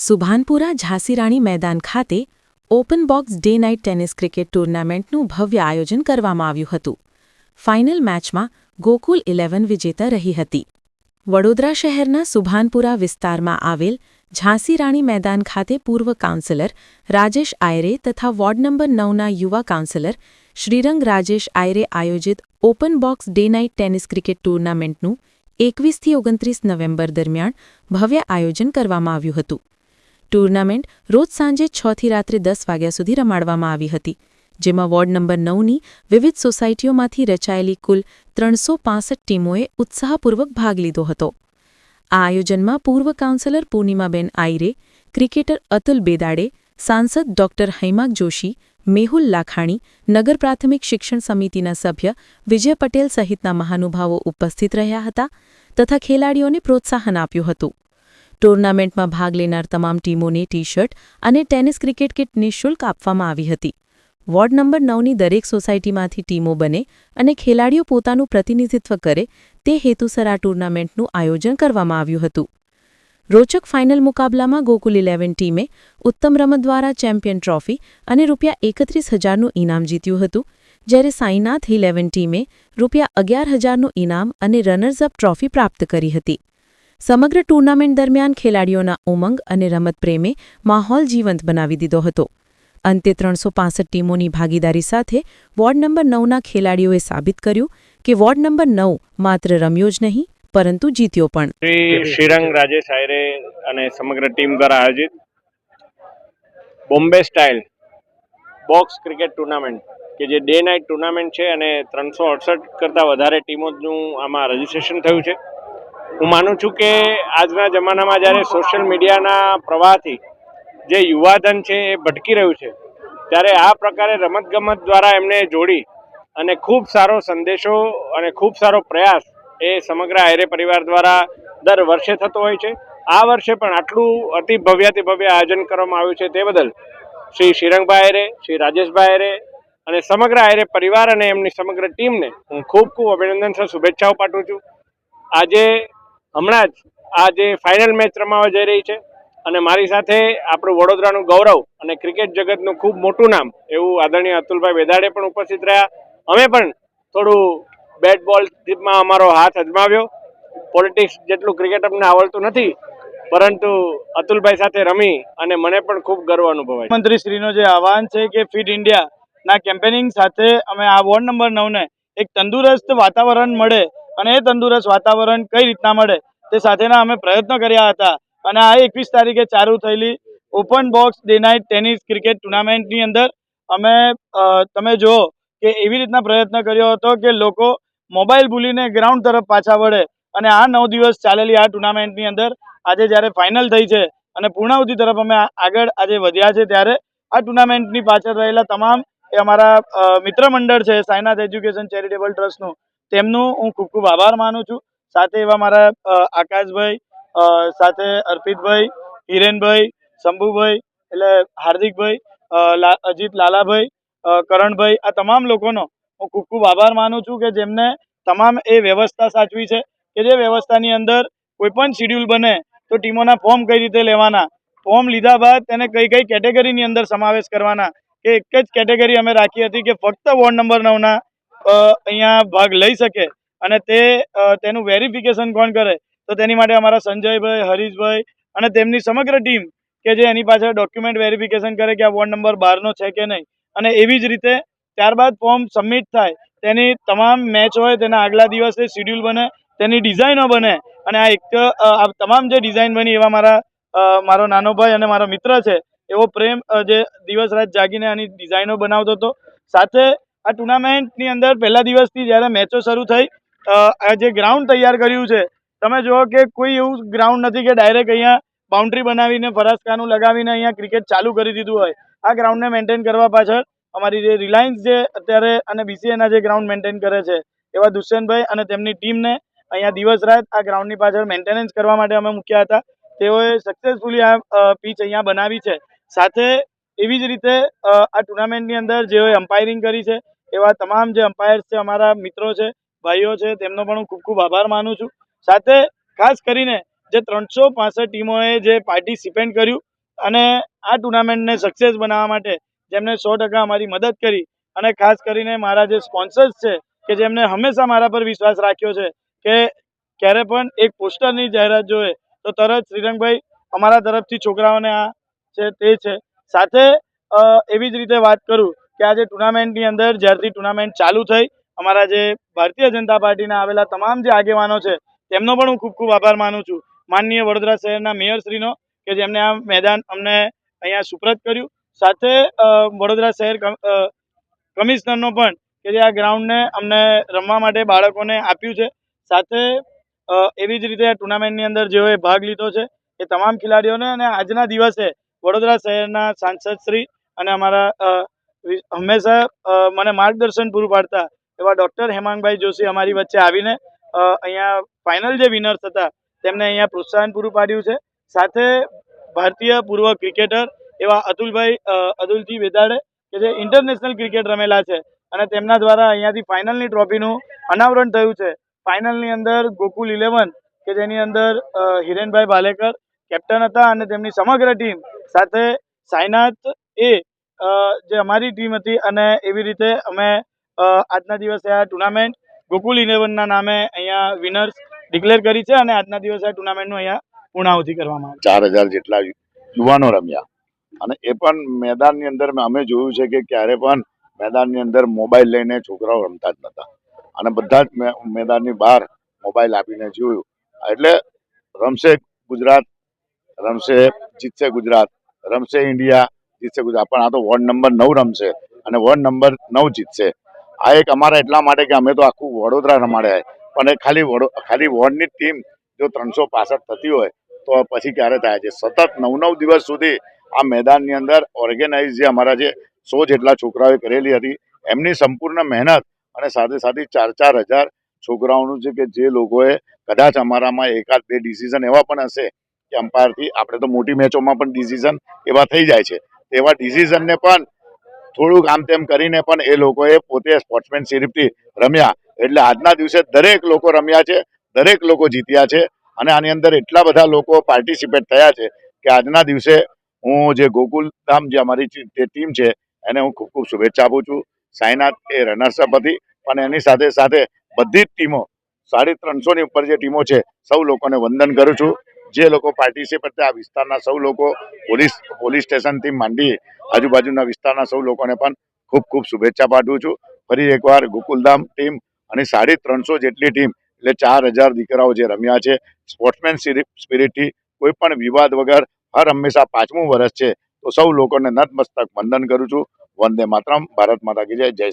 સુભાનપુરા ઝાંસીરાણી મેદાન ખાતે open box day night tennis cricket ટૂર્નામેન્ટનું ભવ્ય આયોજન કરવામાં આવ્યું હતું. ફાઇનલ મેચમાં ગોકુલ 11 વિજેતા રહી હતી. વડોદરા શહેરના સુભાનપુરા વિસ્તારમાં આવેલ ઝાંસીરાણી મેદાન ખાતે પૂર્વ કાઉન્સિલર રાજેશ આયરે તથા વોર્ડ નંબર 9ના યુવા કાઉન્સિલર શ્રીરંગ રાજેશ આયરે આયોજિત open box day night tennis cricket ટૂર્નામેન્ટનું 21થી 29 નવેમ્બર દરમિયાન ભવ્ય આયોજન કરવામાં આવ્યું હતું. ટૂર્નામેન્ટ રોજ સાંજે 6થી રાત્રે 10 વાગ્યા સુધી રમાડવામાં આવી હતી, જેમાં વોર્ડ નંબર 9ની વિવિધ સોસાયટીઓમાંથી રચાયેલી કુલ 365 ટીમોએ ઉત્સાહપૂર્વક ભાગ લીધો હતો. આ આયોજનમાં પૂર્વ કાઉન્સિલર પૂર્ણિમાબેન આયરે, ક્રિકેટર અતુલ બેદાડે, સાંસદ ડોક્ટર હૈમાક જોશી, મેહુલ લાખાણી, નગર પ્રાથમિક શિક્ષણ સમિતિના સભ્ય વિજય પટેલ સહિતના મહાનુભાવો ઉપસ્થિત રહ્યા હતા તથા ખેલાડીઓને પ્રોત્સાહન આપ્યું હતું. ટૂર્નામેન્ટમાં ભાગ લેનાર તમામ ટીમોને ટી-શર્ટ અને ટેનિસ ક્રિકેટ કિટ નિઃશુલ્ક આપવામાં આવી હતી. વોર્ડ નંબર 9ની દરેક સોસાયટીમાંથી ટીમો બને અને ખેલાડીઓ પોતાનું પ્રતિનિધિત્વ કરે તે હેતુસર આ ટૂર્નામેન્ટનું આયોજન કરવામાં આવ્યું હતું. રોચક ફાઇનલ મુકાબલામાં ગોકુલ 11 ટીમે ઉત્તમ રમત દ્વારા ચેમ્પિયન ટ્રોફી અને ₹31,000નું ઇનામ જીત્યું હતું, જ્યારે સાઈનાથ 11 ટીમે ₹11,000નું ઇનામ અને રનર્સ અપ ટ્રોફી પ્રાપ્ત કરી હતી. સમગ્ર ટૂર્નામેન્ટ દરમિયાન ખેલાડીઓના ઉમંગ અને રમતપ્રેમે માહોલ જીવંત બનાવી દીધો હતો. અંતે 365 ટીમોની ભાગીદારી સાથે વોર્ડ નંબર 9ના ખેલાડીઓએ સાબિત કર્યું કે વોર્ડ નંબર 9 માત્ર રમ્યો જ નહીં પરંતુ જીત્યો પણ. શ્રી શ્રીરંગ રાજેશ આયરે અને સમગ્ર ટીમ દ્વારા આયોજિત Bombay style box cricket tournament કે જે ડે નાઇટ ટુર્નામેન્ટ છે અને 368 કરતાં વધારે ટીમોનું આમાં રજીસ્ટ્રેશન થયું છે. હું માનું છું કે આજના જમાનામાં જ્યારે સોશિયલ મીડિયાના પ્રવાહથી જે યુવાધન છે એ ભટકી રહ્યું છે, ત્યારે આ પ્રકારે રમતગમત દ્વારા એમને જોડી અને ખૂબ સારો સંદેશો અને ખૂબ સારો પ્રયાસ એ સમગ્ર આયરે પરિવાર દ્વારા દર વર્ષે થતો હોય છે. આ વર્ષે પણ આટલું અતિ ભવ્યાતિ ભવ્ય આયોજન કરવામાં આવ્યું છે તે બદલ શ્રી શ્રીરંગભાઈ આયરે, શ્રી રાજેશભાઈ આયરે અને સમગ્ર આયરે પરિવાર અને એમની સમગ્ર ટીમને હું ખૂબ ખૂબ અભિનંદન સહ શુભેચ્છાઓ પાઠવું છું. આજે હમણાં જ આ જે ફાઇનલ મેચ રમાવા જઈ રહી છે અને મારી સાથે આપણું વડોદરાનું ગૌરવ અને ક્રિકેટ જગતનું ખૂબ મોટું નામ એવું આદરણીય અતુલભાઈ બેદાડે પણ ઉપસ્થિત રહ્યા. અમે પણ થોડું બેટ બોલમાં અમારો હાથ અજમાવ્યો. પોલિટિક્સ જેટલું ક્રિકેટ અમને આવડતું નથી, પરંતુ અતુલભાઈ સાથે રમી અને મને પણ ખૂબ ગર્વ અનુભવાય. મંત્રીશ્રીનો જે આહવાન છે કે ફિટ ઇન્ડિયાના કેમ્પેનિંગ સાથે અમે આ વોર્ડ નંબર 9ને એક તંદુરસ્ત વાતાવરણ મળે અને એ તંદુરસ્ત વાતાવરણ કઈ રીતના મળે તે સાથેના અમે પ્રયત્નો કર્યા હતા. અને આ 21 તારીખે ચાલુ થયેલી open box day night tennis cricket ટુર્નામેન્ટની અંદર અમે તમે જુઓ કે એવી રીતના પ્રયત્ન કર્યો હતો કે લોકો મોબાઈલ ભૂલીને ગ્રાઉન્ડ તરફ પાછા વળે અને આ 9 દિવસ ચાલેલી આ ટુર્નામેન્ટની અંદર આજે જ્યારે ફાઇનલ થઈ છે અને પૂર્ણાહુતિ તરફ અમે આગળ આજે વધ્યા છે, ત્યારે આ ટુર્નામેન્ટની પાછળ રહેલા તમામ એ અમારા મિત્ર મંડળ છે સાઈનાથ એજ્યુકેશન ચેરિટેબલ ટ્રસ્ટનું, તેમનું હું ખૂબ ખૂબ આભાર માનું છું. સાથે એવા મારા આકાશભાઈ, સાથે અર્પિતભાઈ, હિરેનભાઈ, શંભુભાઈ, એટલે હાર્દિકભાઈ, અજીત લાલાભાઈ, કરણભાઈ, આ તમામ લોકોનો હું ખૂબ ખૂબ આભાર માનું છું કે જેમને તમામ એ વ્યવસ્થા સાચવી છે કે જે વ્યવસ્થાની અંદર કોઈ પણ શિડ્યુલ બને તો ટીમોના ફોર્મ કઈ રીતે લેવાના, ફોર્મ લીધા બાદ તેને કઈ કઈ કેટેગરીની અંદર સમાવેશ કરવાના, કે એક જ કેટેગરી અમે રાખી હતી કે ફક્ત વોર્ડ નંબર 9ના અહીંયા ભાગ લઈ શકે અને તેનું વેરિફિકેશન કોણ કરે, તો તેની માટે અમારા સંજયભાઈ, હરીશભાઈ અને તેમની સમગ્ર ટીમ કે જે એની પાછળ ડોક્યુમેન્ટ વેરિફિકેશન કરે કે આ વોર્ડ નંબર 12નો છે કે નહીં. અને એવી જ રીતે ત્યારબાદ ફોર્મ સબમિટ થાય, તેની તમામ મેચ હોય તેના આગલા દિવસે શિડ્યુલ બને, તેની ડિઝાઇનો બને અને આ તમામ જે ડિઝાઇન બની એવા મારો નાનો ભાઈ અને મારો મિત્ર છે એવો પ્રેમ જે દિવસ રાત જાગીને આની ડિઝાઇનો બનાવતો હતો. સાથે આ ટુર્નામેન્ટની અંદર પહેલા દિવસથી જ્યારે મેચો શરૂ થઈ, આ જે ગ્રાઉન્ડ તૈયાર કર્યું છે તમે જુઓ કે કોઈ એવું ગ્રાઉન્ડ નથી કે ડાયરેક્ટ અહીંયા બાઉન્ડ્રી બનાવીને ફરાસખાનું લગાવીને અહીંયા ક્રિકેટ ચાલુ કરી દીધું હોય. આ ગ્રાઉન્ડને મેન્ટેન કરવા પાછળ અમારી જે રિલાયન્સ જે અત્યારે અને બીસીએના જે ગ્રાઉન્ડ મેન્ટેન કરે છે એવા દુષ્યંતભાઈ અને તેમની ટીમને અહીંયા દિવસ રાત આ ગ્રાઉન્ડની પાછળ મેન્ટેનન્સ કરવા માટે અમે મૂક્યા હતા. તેઓએ સક્સેસફુલી આ પીચ અહીંયા બનાવી છે. સાથે એવી જ રીતે આ ટુર્નામેન્ટની અંદર જેઓએ અમ્પાયરિંગ કરી છે એવા તમામ જે અમ્પાયર્સ છે, અમારા મિત્રો છે, ભાઈઓ છે, તેમનો પણ હું ખૂબ ખૂબ આભાર માનું છું. સાથે ખાસ કરીને જે 365 ટીમોએ જે પાર્ટિસિપેટ કર્યું અને આ ટુર્નામેન્ટને સક્સેસ બનાવવા માટે જેમને 100% અમારી મદદ કરી અને ખાસ કરીને મારા જે સ્પોન્સર્સ છે કે જેમને હંમેશા મારા પર વિશ્વાસ રાખ્યો છે કે ક્યારે પણ એક પોસ્ટરની જાહેરાત જોઈએ તો તરત શ્રીરંગભાઈ અમારા તરફથી છોકરાઓને આ છે તે છે. સાથે એવી જ રીતે વાત કરું કે આજે ટુર્નામેન્ટની અંદર જ્યારથી ટુર્નામેન્ટ ચાલુ થઈ અમારા જે ભારતીય જનતા પાર્ટીના આવેલા તમામ જે આગેવાનો છે તેમનો પણ હું ખૂબ ખૂબ આભાર માનું છું. માનનીય વડોદરા શહેરના મેયરશ્રીનો કે જેમને આ મેદાન અમને અહીંયા સુપ્રત કર્યું. સાથે વડોદરા શહેર કમિશનરનો પણ કે જે આ ગ્રાઉન્ડને અમને રમવા માટે બાળકોને આપ્યું છે. સાથે એવી જ રીતે આ ટુર્નામેન્ટની અંદર જેઓએ ભાગ લીધો છે એ તમામ ખેલાડીઓને અને આજના દિવસે વડોદરા શહેરના સાંસદશ્રી અને અમારા હંમેશા મને માર્ગદર્શન પૂરું પાડતા એવા ડૉક્ટર હેમાંગભાઈ જોશી અમારી વચ્ચે આવીને અહીંયા ફાઇનલ જે વિનર્સ હતા તેમને અહીંયા પ્રોત્સાહન પૂરું પાડ્યું છે. સાથે ભારતીય પૂર્વ ક્રિકેટર એવા અતુલજી વેદાડે કે જે ઇન્ટરનેશનલ ક્રિકેટ રમેલા છે અને તેમના દ્વારા અહીંયાથી ફાઇનલની ટ્રોફીનું અનાવરણ થયું છે. ફાઇનલની અંદર ગોકુલ 11 કે જેની અંદર હિરેનભાઈ ભાલેકર કેપ્ટન હતા અને તેમની સમગ્ર ટીમ સાથે સાયનાથ જે અમારી ટીમ હતી અને એવી રીતે અમે આજના દિવસે આ ટુર્નામેન્ટ ગોકુલ 11ના નામે અહીંયા વિનર્સ ડિક્લેર કરી છે અને આજના દિવસે આ ટુર્નામેન્ટનું અહીંયા પૂર્ણાહુતિ કરવામાં આવી. 4000 જેટલા યુવાનો રમ્યા અને એ પણ મેદાનની અંદર અમે જોયું છે કે ક્યારે પણ મેદાનની અંદર મોબાઈલ લઈને છોકરાઓ રમતા જ નતા અને બધા જ મેદાનની બહાર મોબાઈલ આપીને જોયું. એટલે રમશે ગુજરાત, રમશે જીતશે ગુજરાત, રમશે ઇન્ડિયા, જીતશે ગુજરાત. પણ આ તો વોર્ડ નંબર 9 રમશે અને વોર્ડ નંબર 9 જીતશે. આ એક અમારા એટલા માટે કે અમે તો આખું વડોદરા રમાડ્યા પણ એ ખાલી વોર્ડની ટીમ જો 365 થતી હોય તો પછી ક્યારે થાય છે. સતત 9 દિવસ સુધી આ મેદાનની અંદર ઓર્ગેનાઇઝ જે અમારા જે 100 જેટલા છોકરાઓએ કરેલી હતી એમની સંપૂર્ણ મહેનત અને સાથે સાથે 4,000 છોકરાઓનું છે કે જે લોકોએ કદાચ અમારામાં એકાદ બે ડિસિઝન એવા પણ હશે કે અમ્પાયરથી આપણે તો મોટી મેચોમાં પણ ડિસિઝન એવા થઈ જાય છે. એવા ડિસિઝનને પણ થોડુંક આમ તેમ કરીને પણ એ લોકોએ પોતે સ્પોર્ટ્સમેનશિપથી રમ્યા. એટલે આજના દિવસે દરેક લોકો રમ્યા છે, દરેક લોકો જીત્યા છે અને આની અંદર એટલા બધા લોકો પાર્ટિસિપેટ થયા છે કે આજના દિવસે હું જે ગોકુલધામ જે અમારી જે ટીમ છે એને હું ખૂબ ખૂબ શુભેચ્છા આપું છું. સાયનાથ એ રનર્સઅપ હતી પણ એની સાથે સાથે બધી જ ટીમો 350 ઉપર જે ટીમો છે સૌ લોકોને વંદન કરું છું. જે લોકો પાર્ટિસિપેટ થયા આ વિસ્તારના સૌ લોકો પોલીસ સ્ટેશનથી માંડી આજુબાજુના વિસ્તારના સૌ લોકોને પણ ખૂબ ખૂબ શુભેચ્છા પાઠવું છું. ફરી એકવાર ગોકુલધામ ટીમ અને 350 જેટલી ટીમ એટલે 4000 દીકરાઓ જે રમ્યા છે સ્પોર્ટ્સમેન સ્પિરિટથી કોઈ પણ વિવાદ વગર હર હંમેશા 5મું વર્ષ છે તો સૌ લોકોને નતમસ્તક વંદન કરું છું. વંદે માતરમ. ભારત માતા કી જય. જય